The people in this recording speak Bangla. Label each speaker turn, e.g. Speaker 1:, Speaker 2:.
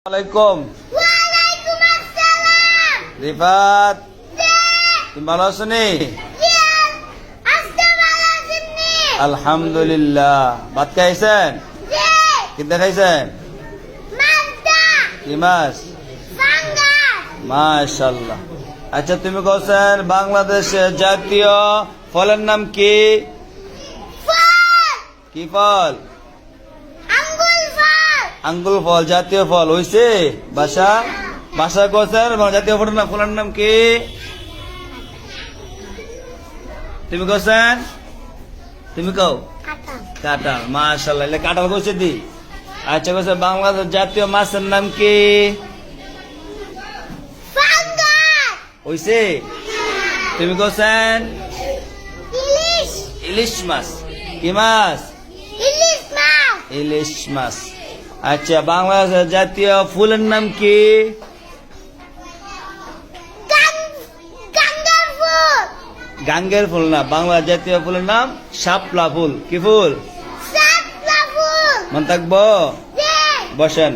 Speaker 1: আলাইকুম।
Speaker 2: ওয়ালাইকুম আসসালাম।
Speaker 1: রিফাত, তুমি ভালো আছো নি?
Speaker 2: আজকে ভালো আছেন নি?
Speaker 1: আলহামদুলিল্লাহ। ভাত খাইছেন?
Speaker 2: জি।
Speaker 1: কিনতে খাইছেন?
Speaker 2: মাছটা।
Speaker 1: কি মাছ?
Speaker 2: ফাঙ্গাস।
Speaker 1: মাশাআল্লাহ। আচ্ছা, তুমি বলছেন বাংলাদেশের জাতীয় ফলের নাম কি?
Speaker 2: ফল।
Speaker 1: কি ফল?
Speaker 2: আঙ্গুল ফল।
Speaker 1: আঙ্গুল ফল জাতীয় ফল হইছে? ভাষা কোসেন জাতীয় ফলের নাম কি? তুমি কোসেন? তুমি কও?
Speaker 2: কাঁঠাল।
Speaker 1: কাঁঠাল। মাশাআল্লাহ, এটা কাঁঠাল কইছে দি। আচ্ছা, কইছে বাংলাদেশ জাতীয় মাছের নাম কি?
Speaker 2: ফাঙ্গাস।
Speaker 1: হইছে? তুমি কোসেন?
Speaker 2: ইলিশ।
Speaker 1: ইলিশ মাছ। কি মাছ?
Speaker 2: ইলিশ মাছ।
Speaker 1: ইলিশ মাছ। আচ্ছা, বাংলাদেশের জাতীয় ফুলের নাম কি?
Speaker 2: গাঙ্গার ফুল।
Speaker 1: গাঙ্গের ফুল না, বাংলা জাতীয় ফুলের নাম শাপলা ফুল। কি ফুল?
Speaker 2: শাপলা ফুল।
Speaker 1: মন থাকবো?
Speaker 2: জি।
Speaker 1: বসেন।